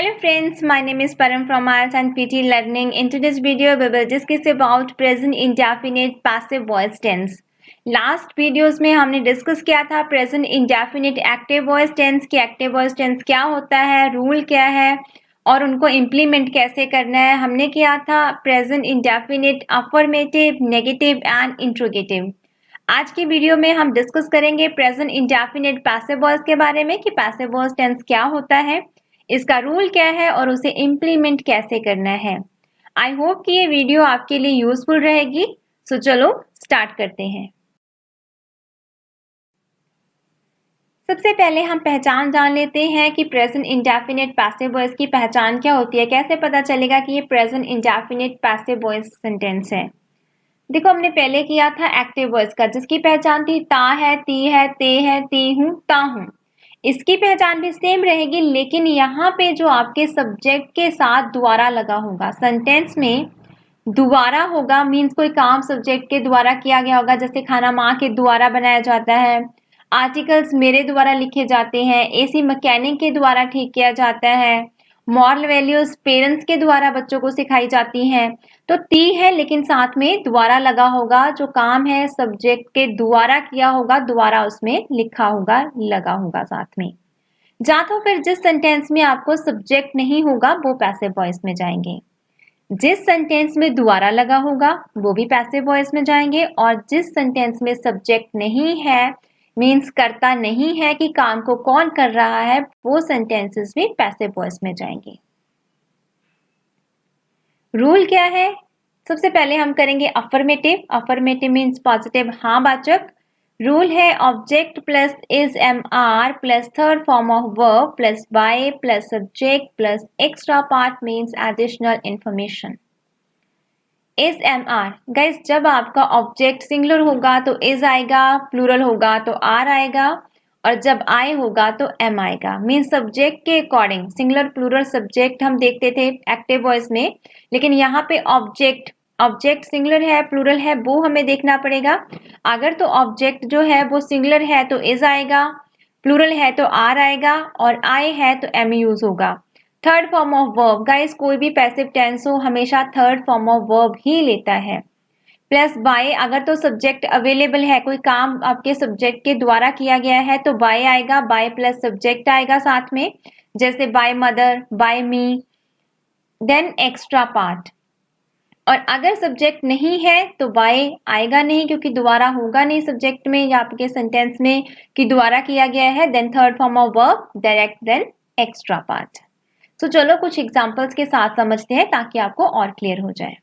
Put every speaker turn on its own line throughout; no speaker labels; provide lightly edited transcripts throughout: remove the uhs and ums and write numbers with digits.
Hello friends, my name is Param from IELTS and PT Learning. In today's video, we will discuss about present indefinite passive voice tense. Last videos में हमने discuss किया था present indefinite active voice tense की active voice tense क्या होता है, rule क्या है और उनको इम्प्लीमेंट कैसे करना है. हमने किया था present indefinite affirmative, negative and interrogative. आज की वीडियो में हम डिस्कस करेंगे प्रेजेंट इंडेफिनिट पैसिव वॉइस के बारे में कि पैसिव वॉइस टेंस क्या होता है, इसका रूल क्या है और उसे इम्प्लीमेंट कैसे करना है. आई होप कि ये वीडियो आपके लिए यूजफुल रहेगी. सो चलो स्टार्ट करते हैं. सबसे पहले हम पहचान जान लेते हैं कि प्रेजेंट इंडेफिनिट पैसिव वॉइस की पहचान क्या होती है. कैसे पता चलेगा कि ये present indefinite passive voice sentence है. देखो, हमने पहले किया था एक्टिव वॉइस का, जिसकी पहचान थी ता है, ती है, ते है, ती हूं, ता हूं. इसकी पहचान भी सेम रहेगी, लेकिन यहाँ पे जो आपके सब्जेक्ट के साथ द्वारा लगा होगा, सेंटेंस में द्वारा होगा, मीन्स कोई काम सब्जेक्ट के द्वारा किया गया होगा. जैसे खाना माँ के द्वारा बनाया जाता है, आर्टिकल्स मेरे द्वारा लिखे जाते हैं, एसी मैकेनिक के द्वारा ठीक किया जाता है, मॉरल वैल्यूज पेरेंट्स के द्वारा बच्चों को सिखाई जाती हैं. तो ती है लेकिन साथ में द्वारा लगा होगा. जो काम है सब्जेक्ट के द्वारा किया होगा, द्वारा उसमें लिखा होगा, लगा होगा साथ में. या तो फिर जिस सेंटेंस में आपको सब्जेक्ट नहीं होगा वो पैसिव वॉइस में जाएंगे. जिस सेंटेंस में द्वारा लगा होगा वो भी पैसिव वॉइस में जाएंगे. और जिस सेंटेंस में सब्जेक्ट नहीं है, मीन्स करता नहीं है कि काम को कौन कर रहा है, वो सेंटेंसेस भी पैसिव वॉइस में जाएंगे. रूल क्या है? सबसे पहले हम करेंगे अफर्मेटिव. अफर्मेटिव मीन्स पॉजिटिव, हाँ वाचक. रूल है object plus is am are plus third form of verb plus by plus subject plus extra part means additional information. Is am are guys, जब आपका ऑब्जेक्ट सिंगुलर होगा तो is आएगा, plural होगा तो आर आएगा, और जब आई होगा तो एम आएगा. मीन सब्जेक्ट के अकॉर्डिंग सिंगुलर प्लूरल सब्जेक्ट हम देखते थे एक्टिव वॉइस में, लेकिन यहाँ पे ऑब्जेक्ट सिंगुलर है, प्लूरल है, वो हमें देखना पड़ेगा. अगर तो ऑब्जेक्ट जो है वो सिंगुलर है तो इज आएगा, प्लूरल है तो आर आएगा, और आई है तो एम यूज होगा. Third form of verb guys, कोई भी पैसिव टेंस हो हमेशा थर्ड फॉर्म ऑफ वर्ब ही लेता है. प्लस बाय, अगर तो सब्जेक्ट अवेलेबल है, कोई काम आपके सब्जेक्ट के द्वारा किया गया है तो बाय आएगा, बाय प्लस सब्जेक्ट आएगा साथ में, जैसे by mother, bye me, then extra part. और अगर सब्जेक्ट नहीं है तो बाय आएगा नहीं, क्योंकि द्वारा होगा नहीं सब्जेक्ट में या आपके सेंटेंस में कि द्वारा किया गया है. Then third form of verb direct, then extra part. तो चलो कुछ एग्जाम्पल्स के साथ समझते हैं ताकि आपको और क्लियर हो जाए.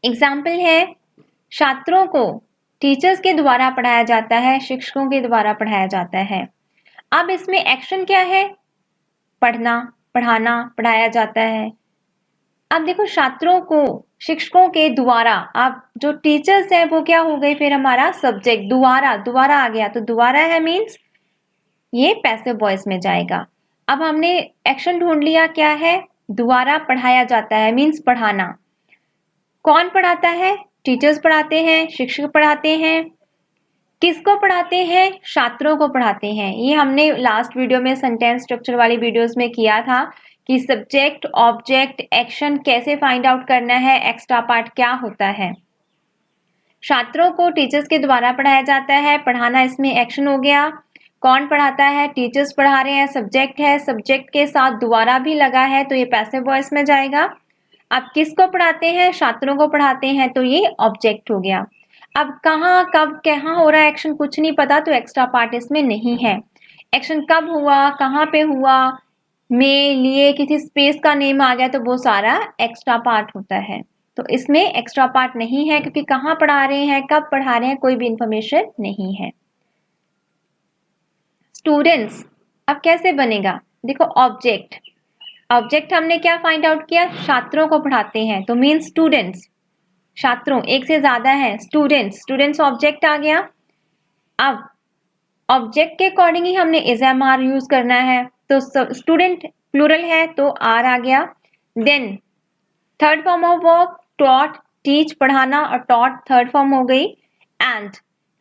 एग्जाम्पल है, छात्रों को टीचर्स के द्वारा पढ़ाया जाता है, शिक्षकों के द्वारा पढ़ाया जाता है. अब इसमें एक्शन क्या है? पढ़ना, पढ़ाना, पढ़ाया जाता है. अब देखो, छात्रों को शिक्षकों के द्वारा, अब जो टीचर्स हैं वो क्या हो गए, फिर हमारा सब्जेक्ट द्वारा आ गया, तो द्वारा है मीन्स ये पैसिव वॉइस में जाएगा. अब हमने एक्शन ढूंढ लिया, क्या है? द्वारा पढ़ाया जाता है मीन्स पढ़ाना. कौन पढ़ाता है? टीचर्स पढ़ाते हैं, शिक्षक पढ़ाते हैं. किसको पढ़ाते हैं? छात्रों को पढ़ाते हैं. ये हमने लास्ट वीडियो में सेंटेंस स्ट्रक्चर वाली वीडियोस में किया था कि सब्जेक्ट, ऑब्जेक्ट, एक्शन कैसे फाइंड आउट करना है, एक्स्ट्रा पार्ट क्या होता है. छात्रों को टीचर्स के द्वारा पढ़ाया जाता है, पढ़ाना इसमें एक्शन हो गया. कौन पढ़ाता है? टीचर्स पढ़ा रहे हैं, सब्जेक्ट है, सब्जेक्ट के साथ द्वारा भी लगा है तो ये पैसिव वॉइस में जाएगा. अब किसको पढ़ाते हैं? छात्रों को पढ़ाते हैं, तो ये ऑब्जेक्ट हो गया. अब कहाँ, कब, कहाँ हो रहा है एक्शन, कुछ नहीं पता, तो एक्स्ट्रा पार्ट इसमें नहीं है. एक्शन कब हुआ, कहाँ पे हुआ, में, लिए, किसी स्पेस का नेम आ गया तो वो सारा एक्स्ट्रा पार्ट होता है. तो इसमें एक्स्ट्रा पार्ट नहीं है, क्योंकि कहाँ पढ़ा रहे हैं, कब पढ़ा रहे हैं, कोई भी इंफॉर्मेशन नहीं है. स्टूडेंट्स, अब कैसे बनेगा? देखो, ऑब्जेक्ट हमने क्या फाइंड आउट किया? छात्रों को पढ़ाते हैं तो मीन स्टूडेंट्स. छात्रों एक से ज्यादा है, स्टूडेंट्स ऑब्जेक्ट आ गया. अब ऑब्जेक्ट के अकॉर्डिंग ही हमने इज एम आर यूज करना है, तो स्टूडेंट प्लूरल है तो आर आ गया. Then third form of verb taught, teach पढ़ाना, और टॉट थर्ड फॉर्म हो गई. एंड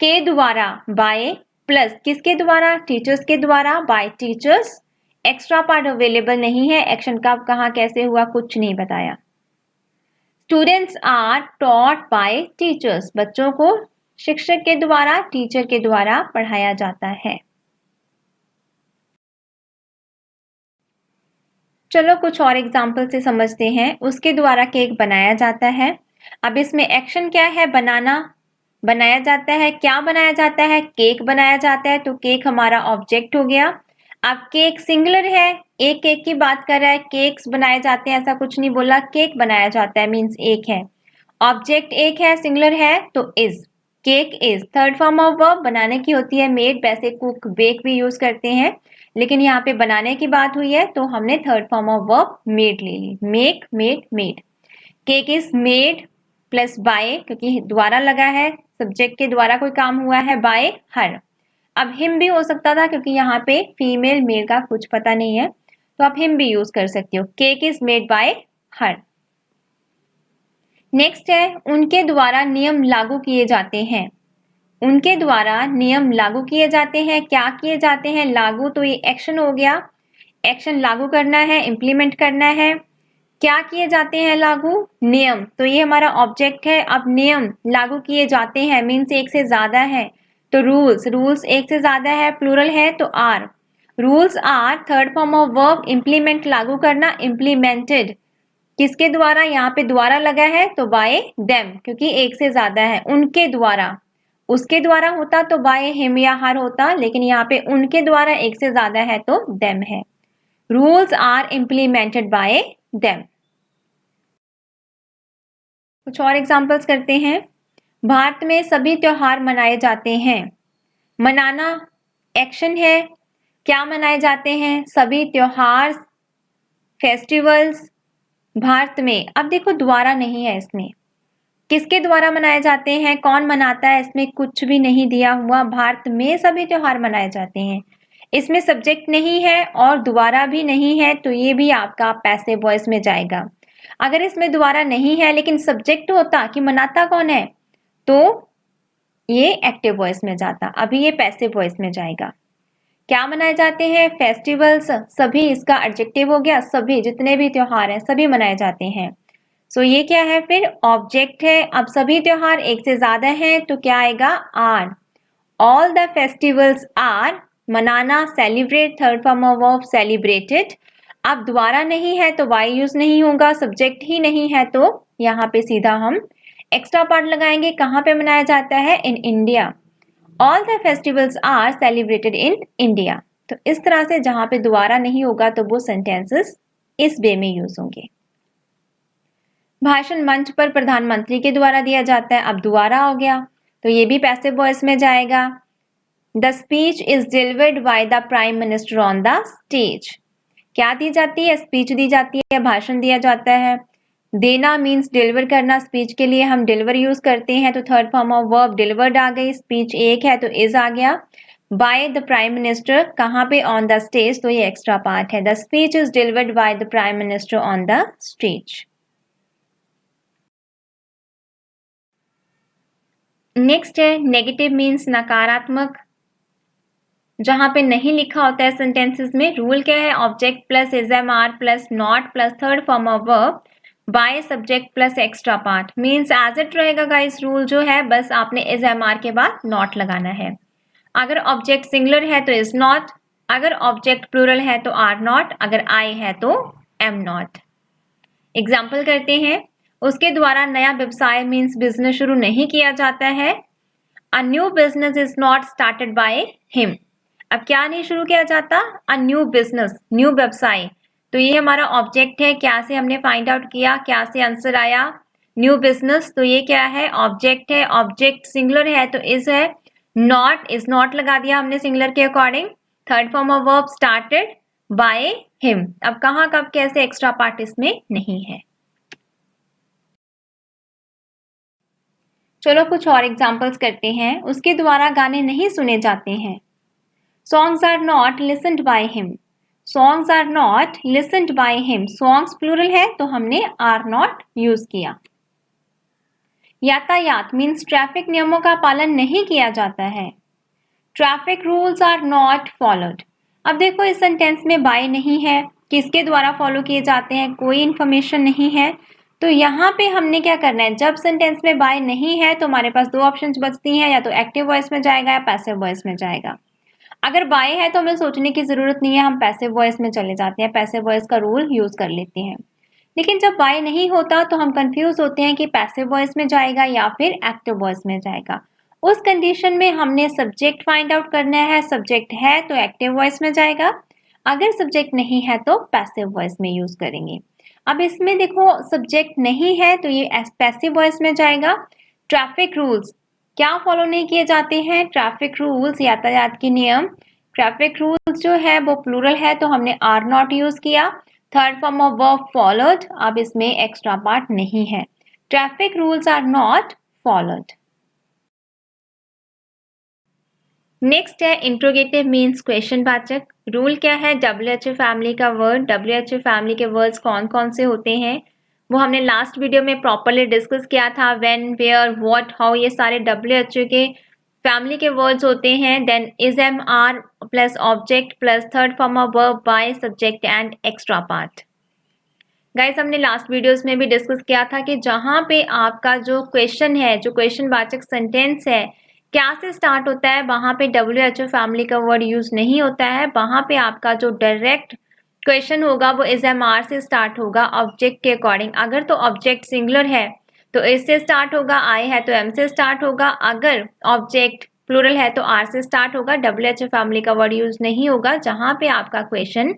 के द्वारा बाय, प्लस किसके द्वारा? टीचर्स के द्वारा, bye teachers, extra part available नहीं है, एक्शन कब कहाँ कैसे हुआ कुछ नहीं बताया। Students are taught by teachers, बच्चों को शिक्षक के द्वारा, टीचर के द्वारा पढ़ाया जाता है। चलो कुछ और एग्जाम्पल से समझते हैं। उसके द्वारा केक बनाया जाता है। अब इसमें एक्शन क्या है? बनाना, बनाया जाता है। क्या बनाया जाता है? केक बनाया जाता है, तो केक हमारा ऑब्जेक्ट हो गया। अब केक सिंगुलर है, एक केक की बात कर रहा है, केक्स बनाए जाते हैं ऐसा कुछ नहीं बोला, केक बनाया जाता है मीन्स एक है। ऑब्जेक्ट एक है, सिंगुलर है तो is, cake is. Third form of verb बनाने की होती है मेड, वैसे कुक बेक भी यूज करते हैं, लेकिन यहाँ पे बनाने की बात हुई है तो हमने third form of verb made ले ली, make, made, made. Cake is made plus by, क्योंकि द्वारा लगा है, सब्जेक्ट के द्वारा कोई काम हुआ है, बाय हर। अब हिम भी हो सकता था क्योंकि यहाँ पे फीमेल मेल का कुछ पता नहीं है, तो आप हिम भी यूज कर सकते हो। Cake is made by her. Next है उनके द्वारा नियम लागू किए जाते हैं। उनके द्वारा नियम लागू किए जाते हैं। क्या किए जाते हैं? लागू, तो ये एक्शन हो गया, एक्शन लागू करना है, इंप्लीमेंट करना है। क्या किए जाते हैं? लागू। नियम, तो ये हमारा ऑब्जेक्ट है। अब नियम लागू किए जाते हैं मीन्स एक से ज्यादा है, तो रूल्स, रूल्स एक से ज्यादा है, प्लूरल है तो are. Rules are third form of verb, implement लागू करना, इंप्लीमेंटेड किसके द्वारा? यहाँ पे द्वारा लगा है तो बाय देम, क्योंकि एक से ज्यादा है। उनके द्वारा, उसके द्वारा होता तो बाय हिम या हर होता, लेकिन यहाँ पे उनके द्वारा एक से ज्यादा है तो देम है। Rules are implemented by them. कुछ और एग्जाम्पल्स करते हैं। भारत में सभी त्योहार मनाए जाते हैं। मनाना एक्शन है। क्या मनाए जाते हैं? सभी त्योहार, फेस्टिवल्स भारत में। अब देखो द्वारा नहीं है इसमें, किसके द्वारा मनाए जाते हैं, कौन मनाता है, इसमें कुछ भी नहीं दिया हुआ। भारत में सभी त्योहार मनाए जाते हैं, इसमें सब्जेक्ट नहीं है और द्वारा भी नहीं है, तो ये भी आपका पैसिव वॉइस में जाएगा। अगर इसमें द्वारा नहीं है लेकिन सब्जेक्ट होता कि मनाता कौन है, तो ये एक्टिव वॉइस में जाता, अभी ये पैसिव वॉइस में जाएगा। क्या मनाए जाते हैं? फेस्टिवल्स, सभी इसका एडजेक्टिव हो गया, सभी जितने भी त्योहार हैं सभी मनाए जाते हैं। सो ये क्या है? फिर ऑब्जेक्ट है। अब सभी त्योहार एक से ज्यादा हैं तो क्या आएगा? Are. All the festivals are, मनाना, celebrate third form of verb celebrated. अब द्वारा नहीं है तो वाई यूज नहीं होगा, सब्जेक्ट ही नहीं है तो यहाँ पे सीधा हम एक्स्ट्रा पार्ट लगाएंगे। कहाँ पे मनाया जाता है? In India. All the festivals are celebrated in India. तो इस तरह से जहां पे दोबारा नहीं होगा तो वो सेंटेंसेस इस वे में यूज होंगे। भाषण मंच पर प्रधानमंत्री के द्वारा दिया जाता है, अब दोबारा हो गया तो ये भी पैसिव वॉइस में जाएगा। The speech is delivered by the prime minister on the stage. क्या दी जाती है? स्पीच दी जाती है, भाषण दिया जाता है। देना मीन्स डिलीवर करना, स्पीच के लिए हम डिलीवर यूज करते हैं, तो third form of verb delivered आ गई। स्पीच एक है तो इज आ गया। बाय द प्राइम मिनिस्टर, कहाँ पे? ऑन द स्टेज, तो ये एक्स्ट्रा पार्ट है। The speech is delivered by the prime minister on the stage. Next है नेगेटिव मीन्स नकारात्मक, जहां पे नहीं लिखा होता है सेंटेंसेस में। रूल क्या है? Object plus is am are plus not plus third form of verb by subject plus extra part, means as it रहेगा गाइस। रूल जो है बस आपने इज एम आर के बाद नॉट लगाना है। अगर ऑब्जेक्ट सिंगुलर है तो इज नॉट, अगर ऑब्जेक्ट प्लूरल है तो आर नॉट, अगर आई है तो एम नॉट। एग्जाम्पल करते हैं। उसके द्वारा नया व्यवसाय मीन्स बिजनेस शुरू नहीं किया जाता है। A new business is not started by him. अब क्या नहीं शुरू किया जाता? अ न्यू बिजनेस, न्यू व्यवसाय, तो ये हमारा ऑब्जेक्ट है। क्या से हमने फाइंड आउट किया, क्या से आंसर आया? न्यू बिजनेस, तो ये क्या है? ऑब्जेक्ट है। ऑब्जेक्ट सिंगुलर है तो इज है। नॉट, इज नॉट लगा दिया हमने सिंगुलर के according. Third form of verb started by him. अब कहाँ कब कैसे एक्स्ट्रा पार्ट इसमें नहीं है। चलो कुछ और एग्जाम्पल्स करते हैं। उसके द्वारा गाने नहीं सुने जाते हैं। Songs are not listened by him. Songs are not listened by him. Songs plural है तो हमने are not यूज किया। यातायात मीन्स ट्रैफिक नियमों का पालन नहीं किया जाता है। Traffic rules are not followed. अब देखो इस सेंटेंस में बाय नहीं है, किसके द्वारा फॉलो किए जाते हैं, कोई इंफॉर्मेशन नहीं है। तो यहाँ पे हमने क्या करना है, जब सेंटेंस में बाय नहीं है तो हमारे पास दो ऑप्शंस बचती हैं, या तो एक्टिव वॉइस में जाएगा या पैसिव वॉइस में जाएगा। अगर बाय है तो हमें सोचने की जरूरत नहीं है, हम पैसिव वॉइस में चले जाते हैं, पैसिव वॉइस का रूल यूज कर लेते हैं। लेकिन जब बाय नहीं होता तो हम कंफ्यूज होते हैं कि पैसिव वॉइस में जाएगा या फिर एक्टिव वॉइस में जाएगा। उस कंडीशन में हमने सब्जेक्ट फाइंड आउट करना है, सब्जेक्ट है तो एक्टिव वॉइस में जाएगा, अगर सब्जेक्ट नहीं है तो पैसिव वॉइस में यूज करेंगे। अब इसमें देखो सब्जेक्ट नहीं है तो ये पैसिव वॉइस में जाएगा। ट्रैफिक रूल्स क्या फॉलो नहीं किए जाते हैं, ट्रैफिक रूल्स यातायात के नियम। ट्रैफिक रूल्स जो है वो प्लूरल है तो हमने आर नॉट यूज किया। Third form of verb followed, अब इसमें एक्स्ट्रा पार्ट नहीं है। Traffic rules are not followed. Next है इंट्रोगेटिव मीन्स क्वेश्चन वाचक। रूल क्या है, WH फैमिली का वर्ड, WH फैमिली के वर्ड्स कौन कौन से होते हैं वो हमने लास्ट वीडियो में प्रॉपरली डिस्कस किया था। व्हेन, वेयर, व्हाट, हाउ, ये सारे WH के फैमिली के वर्ड्स होते हैं। Then is, am, are plus object plus third form of verb by subject and extra part. Guys हमने लास्ट वीडियोस में भी डिस्कस किया था कि जहां पे आपका जो क्वेश्चन है, जो क्वेश्चन वाचक सेंटेंस है, क्या से स्टार्ट होता है, वहां पे WHO फैमिली का वर्ड यूज नहीं होता है। वहां पे आपका जो डायरेक्ट क्वेश्चन होगा वो इज, एम, आर से स्टार्ट होगा ऑब्जेक्ट के अकॉर्डिंग। अगर तो ऑब्जेक्ट सिंगुलर है तो इस से स्टार्ट होगा, आई है तो एम से स्टार्ट होगा। अगर ऑब्जेक्ट प्लूरल है तो आर से स्टार्ट होगा। WHO फैमिली का वर्ड यूज नहीं होगा जहां पे आपका क्वेश्चन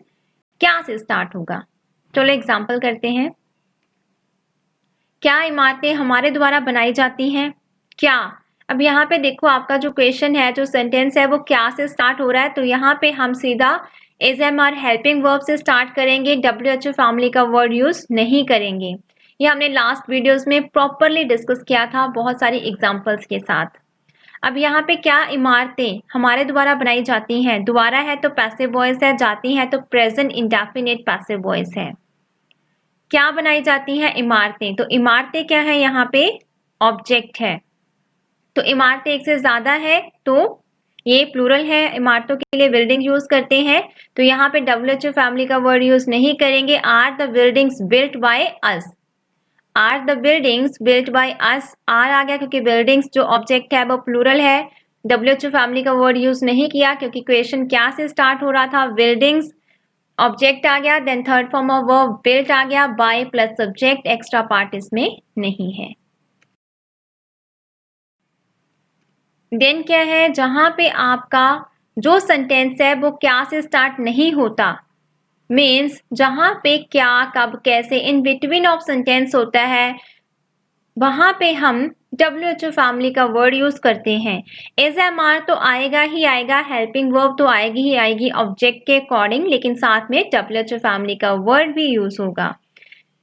क्या से स्टार्ट होगा। चलो एग्जाम्पल करते हैं। क्या इमारतें हमारे द्वारा बनाई जाती हैं? क्या, अब यहाँ पे देखो आपका जो क्वेश्चन है, जो सेंटेंस है वो क्या से स्टार्ट हो रहा है, तो यहाँ पे हम सीधा is, am, are helping verb से स्टार्ट करेंगे, WHO फैमिली का वर्ड यूज नहीं करेंगे। ये हमने लास्ट वीडियोस में प्रॉपरली डिस्कस किया था बहुत सारी एग्जाम्पल्स के साथ। अब यहाँ पे क्या इमारतें हमारे द्वारा बनाई जाती हैं, द्वारा है तो पैसिव वॉइस है, जाती है तो प्रेजेंट इंडेफिनिट पैसिव वॉइस है। क्या बनाई जाती हैं, इमारतें, तो इमारतें क्या है, यहाँ पे ऑब्जेक्ट है। तो इमारतें एक से ज्यादा है तो ये प्लूरल है, इमारतों के लिए बिल्डिंग यूज करते हैं, तो यहाँ पे WHO फैमिली का वर्ड यूज नहीं करेंगे। Are the buildings built by us, are the buildings built by us, are आ गया क्योंकि बिल्डिंग्स जो ऑब्जेक्ट है वो प्लूरल है। WHO फैमिली का वर्ड यूज नहीं किया क्योंकि क्वेश्चन क्या से स्टार्ट हो रहा था, बिल्डिंग्स ऑब्जेक्ट आ गया, then third form of verb built आ गया, by plus subject, extra part इसमें नहीं है। देन क्या है, जहां पे आपका जो सेंटेंस है वो क्या से स्टार्ट नहीं होता, मीन्स जहां पे क्या, कब, कैसे इन बिटवीन ऑफ सेंटेंस होता है, वहां पे हम WHO फैमिली का वर्ड यूज करते हैं। एज, एम, आर तो आएगा ही आएगा, हेल्पिंग वर्ब तो आएगी ही आएगी ऑब्जेक्ट के अकॉर्डिंग, लेकिन साथ में WHO फैमिली का वर्ड भी यूज होगा।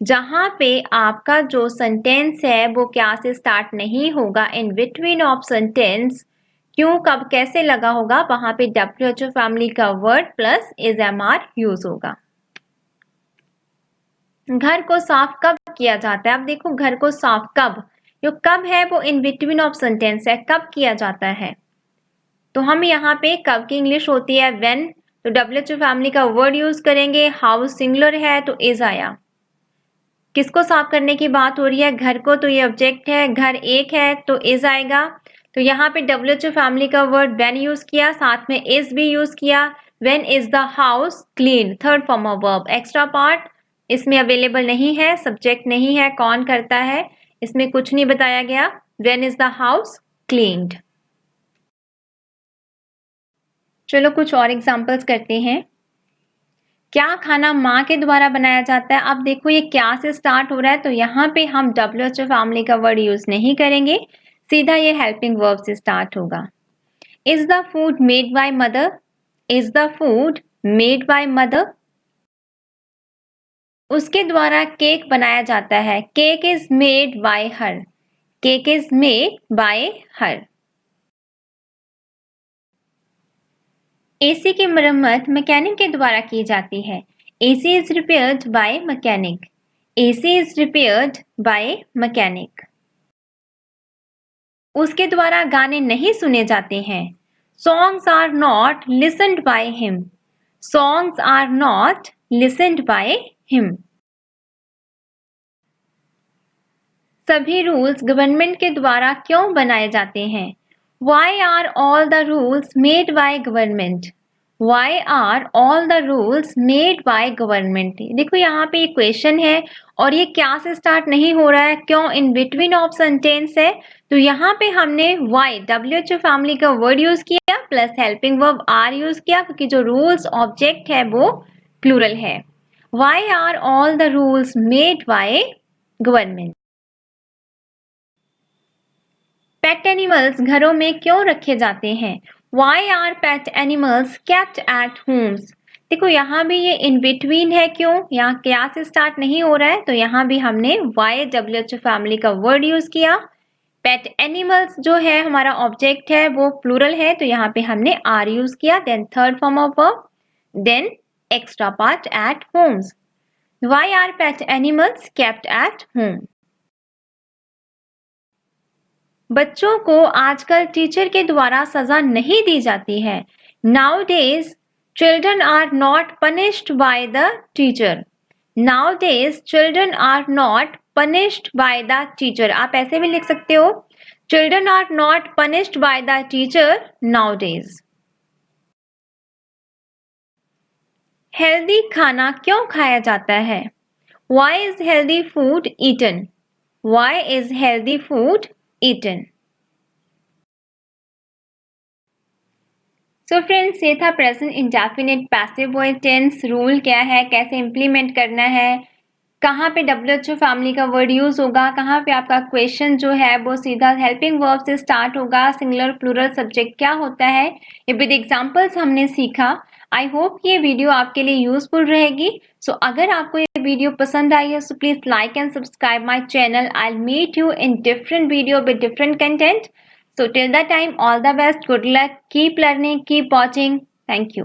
जहां पे आपका जो सेंटेंस है वो क्या से स्टार्ट नहीं होगा, इन बिटवीन ऑफ सेंटेंस क्यों, कब, कैसे लगा होगा, वहां पे WHO फैमिली का word plus is, am, are use होगा। घर को साफ कब किया जाता है, अब देखो घर को साफ कब, जो कब है वो इन बिटवीन ऑफ सेंटेंस है, कब किया जाता है, तो हम यहाँ पे कब की इंग्लिश होती है व्हेन, तो WHO फैमिली का वर्ड यूज करेंगे। हाउस सिंगुलर है तो इज आया। किसको साफ करने की बात हो रही है, घर को, तो ये ऑब्जेक्ट है, घर एक है तो इज आएगा। तो यहाँ पे WHO फैमिली का वर्ड व्हेन यूज किया, साथ में इज भी यूज किया। When is the house clean, third form of verb, extra part इसमें अवेलेबल नहीं है, सब्जेक्ट नहीं है, कौन करता है इसमें कुछ नहीं बताया गया। When is the house cleaned. चलो कुछ और एग्जांपल्स करते हैं। क्या खाना माँ के द्वारा बनाया जाता है, अब देखो ये क्या से स्टार्ट हो रहा है तो यहाँ पे हम WHO फैमिली का वर्ड यूज नहीं करेंगे, सीधा ये हेल्पिंग वर्ब से स्टार्ट होगा। Is the food made by mother, is the food made by mother, उसके द्वारा केक बनाया जाता है, cake is made by her, cake is made by her. AC की मरम्मत मैकेनिक के द्वारा की जाती है, AC is repaired bye mechanic, AC is repaired bye mechanic. उसके द्वारा गाने नहीं सुने जाते हैं, songs are not listened by him, songs are not listened by him. सभी रूल्स गवर्नमेंट के द्वारा क्यों बनाए जाते हैं? Why are all the rules made by government? Why are all the rules made by government? देखो यहाँ पे एक क्वेश्चन है और ये क्या से स्टार्ट नहीं हो रहा है, क्यों इन बिटवीन ऑफ सेंटेंस है, तो यहाँ पे हमने why WHO फैमिली का वर्ड यूज किया plus helping verb are use किया क्योंकि जो रूल्स ऑब्जेक्ट है वो प्लूरल है. Why are all the rules made by government? Pet animals घरों में क्यों रखे जाते हैं? Why are pet animals kept at homes? देखो यहाँ भी ये इन बिटवीन है, क्यों? यहाँ क्या से स्टार्ट नहीं हो रहा है, तो यहाँ भी हमने why WHO फैमिली का वर्ड यूज किया. पेट एनिमल्स जो है हमारा ऑब्जेक्ट है वो प्लूरल है, तो यहाँ पे हमने आर यूज किया. Then third form of verb, then extra part at homes. Why are pet animals kept at home? बच्चों को आजकल टीचर के द्वारा सजा नहीं दी जाती है. Nowadays, children are not punished by the teacher. Nowadays, children are not punished by the teacher. आप ऐसे भी लिख सकते हो, children are not punished by the teacher nowadays. Healthy खाना क्यों खाया जाता है? Why is healthy food eaten? Why is healthy food eaten? So friends, ये था present indefinite passive voice tense. Rule क्या है, कैसे इम्प्लीमेंट करना है, कहाँ पे WHO फैमिली का वर्ड यूज होगा, कहाँ पे आपका क्वेश्चन जो है वो सीधा हेल्पिंग वर्ब से स्टार्ट होगा, सिंगुलर प्लूरल सब्जेक्ट क्या होता है, ये विद एग्जांपल्स हमने सीखा. आई होप ये वीडियो आपके लिए यूजफुल रहेगी. सो अगर आपको ये वीडियो पसंद आई है so please like and subscribe my channel. I will meet you in different video with different content. So till that time, all the best, good luck, keep learning, keep watching. Thank you.